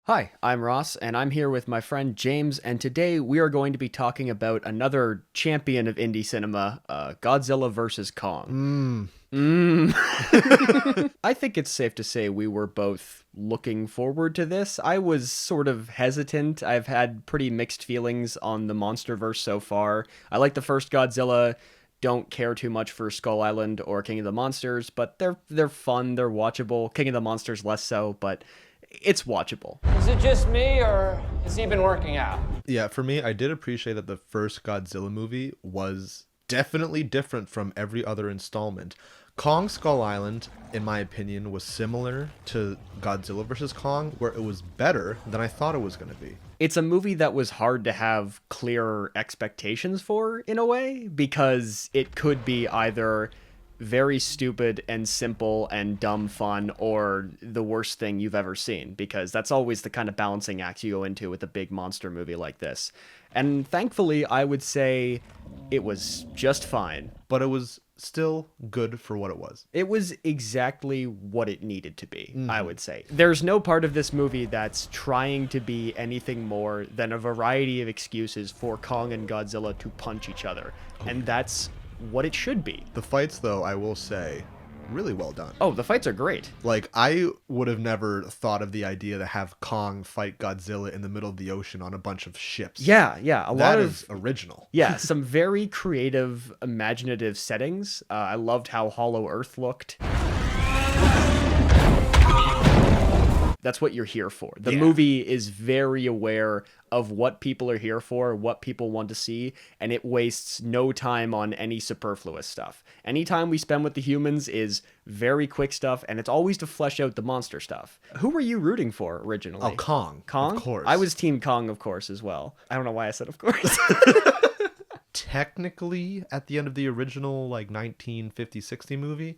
Hi, I'm Ross, and I'm here with my friend James, and today we are going to be talking about another champion of indie cinema, Godzilla vs. Kong. I think it's safe to say we were both looking forward to this. I was sort of hesitant. I've had pretty mixed feelings on the MonsterVerse so far. I like the first Godzilla. Don't care too much for Skull Island or King of the Monsters, but they're fun, they're watchable. King of the Monsters less so, but it's watchable. Is it just me, or has he been working out? Yeah, for me, I did appreciate that the first Godzilla movie was definitely different from every other installment. Kong Skull Island, in my opinion, was similar to Godzilla vs. Kong, where it was better than I thought it was going to be. It's a movie that was hard to have clear expectations for, in a way, because it could be either very stupid and simple and dumb fun, or the worst thing you've ever seen, because that's always the kind of balancing act you go into with a big monster movie like this. And thankfully, I would say it was just fine. But it was still good for what it was. It was exactly what it needed to be, I would say. There's no part of this movie that's trying to be anything more than a variety of excuses for Kong and Godzilla to punch each other. And that's what it should be. The fights, though, I will say, really well done. Oh, the fights are great. Like, I would have never thought of the idea to have Kong fight Godzilla in the middle of the ocean on a bunch of ships. Yeah, a lot That of is original. yeah, some very creative, imaginative settings. I loved how Hollow Earth looked. That's what you're here for. The movie is very aware of what people are here for, what people want to see, and it wastes no time on any superfluous stuff. Any time we spend with the humans is very quick stuff, and it's always to flesh out the monster stuff. Who were you rooting for originally? Oh, Kong. Kong? Of course. I was Team Kong, of course, as well. I don't know why I said of course. Technically, at the end of the original, 1950-60 movie,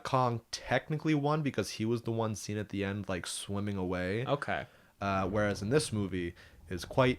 Kong technically won because he was the one seen at the end, swimming away. Okay. Whereas in this movie, it's quite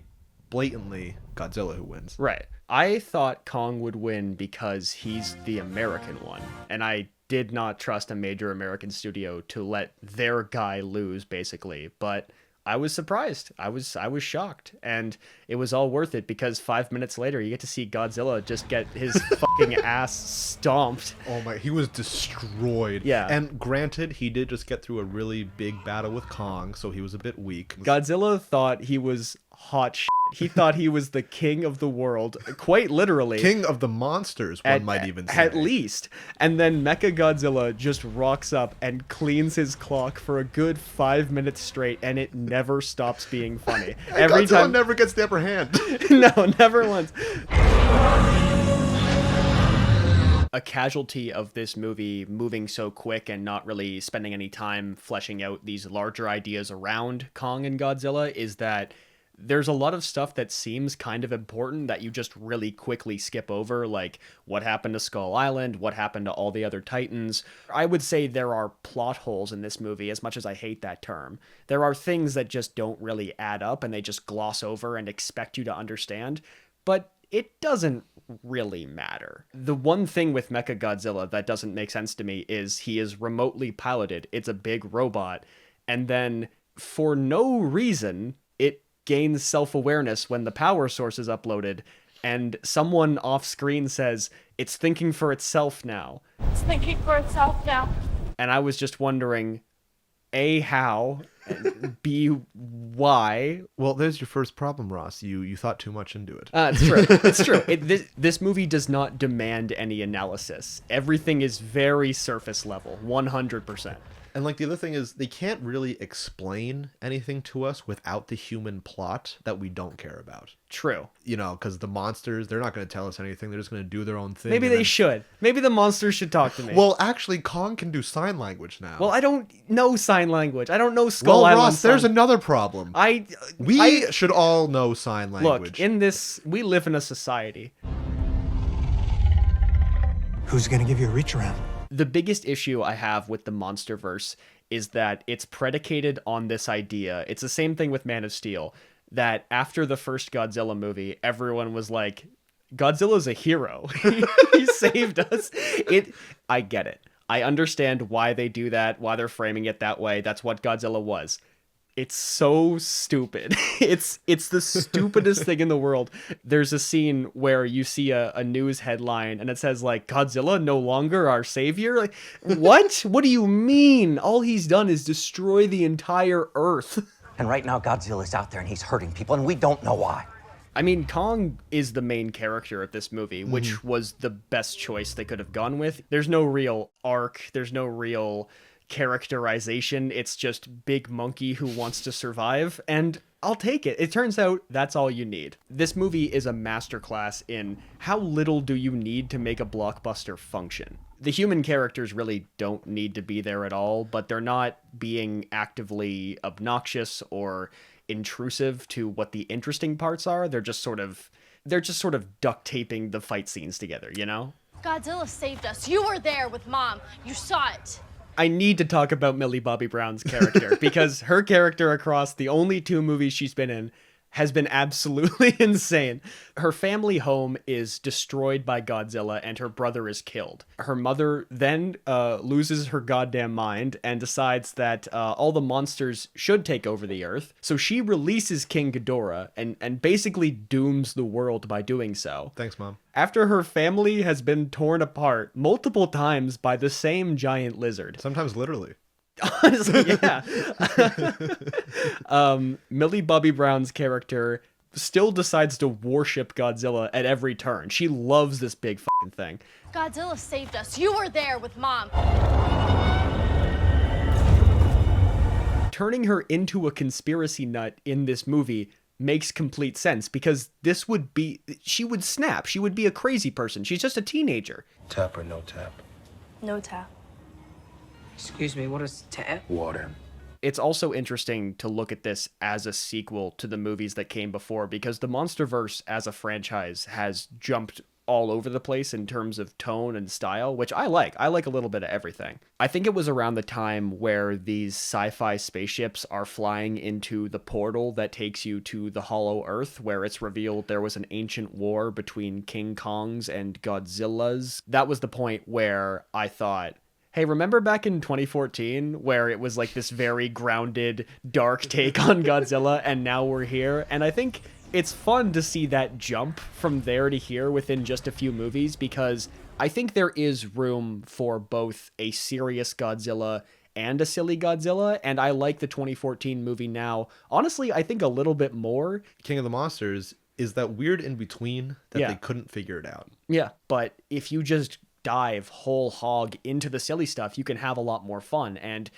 blatantly Godzilla who wins. Right. I thought Kong would win because he's the American one, and I did not trust a major American studio to let their guy lose, basically, but I was surprised. I was shocked, and it was all worth it because 5 minutes later you get to see Godzilla just get his fucking ass stomped. Oh my, he was destroyed. Yeah. And granted, he did just get through a really big battle with Kong, so he was a bit weak. Godzilla thought he was hot shit. He thought he was the king of the world, quite literally. King of the monsters, one might even say. At least. And then Mechagodzilla just rocks up and cleans his clock for a good 5 minutes straight, and it never stops being funny. Every Godzilla time never gets the upper hand. No, never once. A casualty of this movie moving so quick and not really spending any time fleshing out these larger ideas around Kong and Godzilla is that there's a lot of stuff that seems kind of important that you just really quickly skip over, like what happened to Skull Island, what happened to all the other Titans. I would say there are plot holes in this movie, as much as I hate that term. There are things that just don't really add up and they just gloss over and expect you to understand, but it doesn't really matter. The one thing with Mechagodzilla that doesn't make sense to me is he is remotely piloted. It's a big robot, and then for no reason, it gains self-awareness when the power source is uploaded, and someone off-screen says, "It's thinking for itself now." It's thinking for itself now. And I was just wondering, A, how, and B, why. Well, there's your first problem, Ross. You thought too much into it. It's true. It's true. This movie does not demand any analysis. Everything is very surface level, 100%. And the other thing is, they can't really explain anything to us without the human plot that we don't care about. True. Because the monsters, they're not going to tell us anything. They're just going to do their own thing. Maybe they should. Maybe the monsters should talk to me. Well, actually, Kong can do sign language now. Well, I don't know sign language. I don't know Skull Island. Ross, there's another problem. We should all know sign language. Look, in this, we live in a society. Who's gonna give you a reach around? The biggest issue I have with the MonsterVerse is that it's predicated on this idea. It's the same thing with Man of Steel, that after the first Godzilla movie, everyone was like, Godzilla's a hero. He saved us. I get it. I understand why they do that, why they're framing it that way. That's what Godzilla was. It's so stupid. It's the stupidest thing in the world. There's a scene where you see a news headline and it says like Godzilla no longer our savior. Like, what? What do you mean? All he's done is destroy the entire Earth. And right now Godzilla's out there and he's hurting people and we don't know why. I mean, Kong is the main character of this movie, which was the best choice they could have gone with. There's no real arc. There's no real characterization. It's just big monkey who wants to survive, and I'll take it. It turns out that's all you need. This movie is a masterclass in how little do you need to make a blockbuster function. The human characters really don't need to be there at all, but they're not being actively obnoxious or intrusive to what the interesting parts are. They're just sort of duct taping the fight scenes together, you know? Godzilla saved us. You were there with Mom. You saw it. I need to talk about Millie Bobby Brown's character because her character across the only 2 movies she's been in has been absolutely insane. Her family home is destroyed by Godzilla and her brother is killed. Her mother then loses her goddamn mind and decides that all the monsters should take over the Earth. So she releases King Ghidorah and basically dooms the world by doing so. Thanks, Mom. After her family has been torn apart multiple times by the same giant lizard. Sometimes literally. Honestly, yeah. Millie Bobby Brown's character still decides to worship Godzilla at every turn. She loves this big fucking thing. Godzilla saved us. You were there with Mom. Turning her into a conspiracy nut in this movie makes complete sense because she would snap. She would be a crazy person. She's just a teenager. Tap or no tap? No tap. Excuse me, what is tap? Water. It's also interesting to look at this as a sequel to the movies that came before because the MonsterVerse as a franchise has jumped all over the place in terms of tone and style, which I like. I like a little bit of everything. I think it was around the time where these sci-fi spaceships are flying into the portal that takes you to the Hollow Earth, where it's revealed there was an ancient war between King Kongs and Godzillas. That was the point where I thought, hey, remember back in 2014 where it was like this very grounded, dark take on Godzilla, and now we're here? And I think it's fun to see that jump from there to here within just a few movies, because I think there is room for both a serious Godzilla and a silly Godzilla, and I like the 2014 movie now. Honestly, I think a little bit more. King of the Monsters is that weird in between that Yeah. they couldn't figure it out. Yeah, but if you just dive whole hog into the silly stuff, you can have a lot more fun, and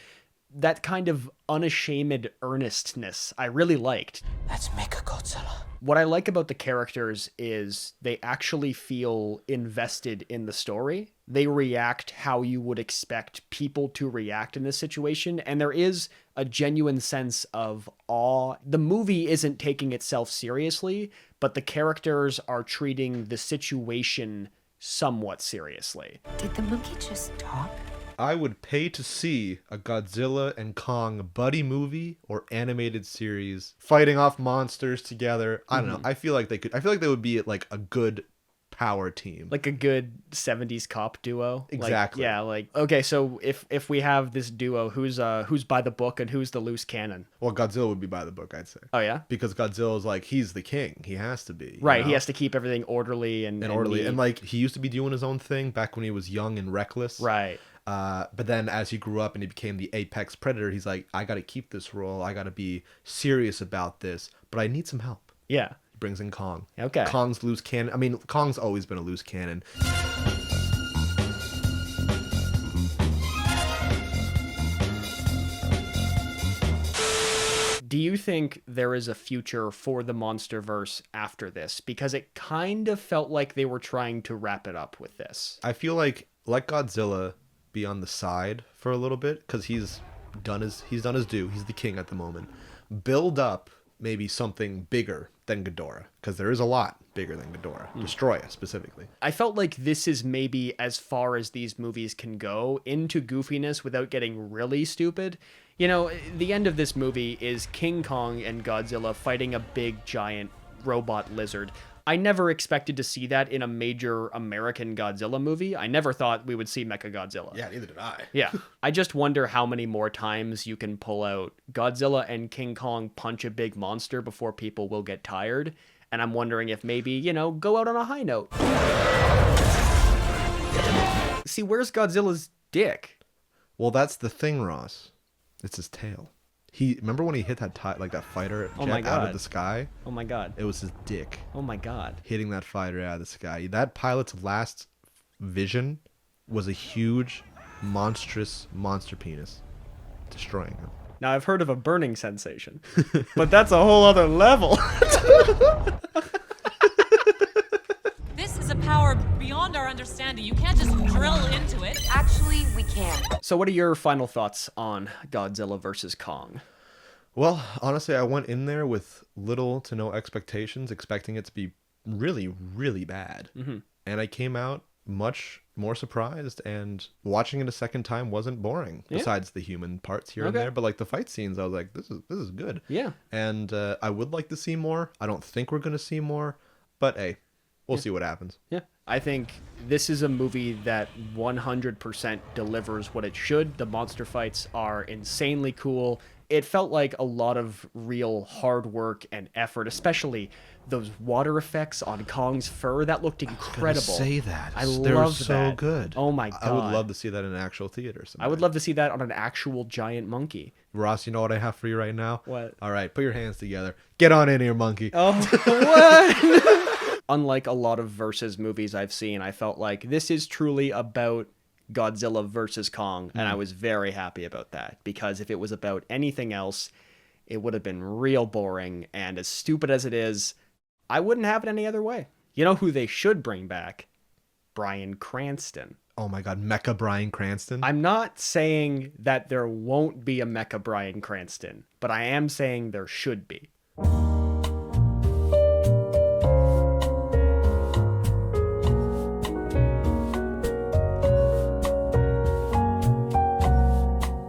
that kind of unashamed earnestness I really liked. That's Mechagodzilla. What I like about the characters is they actually feel invested in the story. They react how you would expect people to react in this situation, and there is a genuine sense of awe. The movie isn't taking itself seriously, but the characters are treating the situation somewhat seriously. Did the monkey just talk? I would pay to see a Godzilla and Kong buddy movie or animated series fighting off monsters together. I don't know. I feel like they would be like a good power team. Like a good 70s cop duo. Exactly. Okay, so if we have this duo, who's by the book and who's the loose cannon? Well, Godzilla would be by the book, I'd say. Oh yeah? Because Godzilla's like, he's the king. He has to be. Right, he has to keep everything orderly and orderly. neat. And like, he used to be doing his own thing back when he was young and reckless. Right. But then as he grew up and he became the apex predator, he's like, I got to keep this role. I got to be serious about this, but I need some help. Yeah. He brings in Kong. Okay. Kong's loose cannon. I mean, Kong's always been a loose cannon. Do you think there is a future for the MonsterVerse after this? Because it kind of felt like they were trying to wrap it up with this. I feel like let Godzilla be on the side for a little bit because he's done his due. He's the king at the moment. Build up maybe something bigger than Ghidorah, because there is a lot bigger than Ghidorah. Destroya specifically. I felt like this is maybe as far as these movies can go into goofiness without getting really stupid. You know, the end of this movie is King Kong and Godzilla fighting a big giant robot lizard. I never expected to see that in a major American Godzilla movie. I never thought we would see Mechagodzilla. Yeah, neither did I. Yeah. I just wonder how many more times you can pull out Godzilla and King Kong punch a big monster before people will get tired. And I'm wondering if maybe, you know, go out on a high note. See, where's Godzilla's dick? Well, that's the thing, Ross. It's his tail. Remember when he hit that that fighter Oh my jet out God. of the sky? Oh my god. It was his dick Oh my god. hitting that fighter out of the sky. That pilot's last vision was a huge, monstrous monster penis destroying him. Now, I've heard of a burning sensation, but that's a whole other level. This is a power beyond our understanding. You can't just drill into it. Actually, we can. So what are your final thoughts on Godzilla versus Kong? Well, honestly, I went in there with little to no expectations, expecting it to be really, really bad. Mm-hmm. And I came out much more surprised, and watching it a second time wasn't boring, besides the human parts here and Okay. there. But like the fight scenes, I was like, this is good. Yeah. And I would like to see more. I don't think we're going to see more, but hey, we'll see what happens. Yeah. I think this is a movie that 100% delivers what it should. The monster fights are insanely cool. It felt like a lot of real hard work and effort, especially those water effects on Kong's fur. That looked incredible. Say that. I They're loved so that. good. Oh my god. I would love to see that in an actual theater someday. I would love to see that on an actual giant monkey. Ross, you know what I have for you right now? What? All right, put your hands together. Get on in here, monkey. Oh, what? Unlike a lot of versus movies I've seen, I felt like this is truly about Godzilla versus Kong, and I was very happy about that, because if it was about anything else, it would have been real boring, and as stupid as it is, I wouldn't have it any other way. You know who they should bring back? Bryan Cranston. Oh my god, Mecha Bryan Cranston. I'm not saying that there won't be a Mecha Bryan Cranston, but I am saying there should be.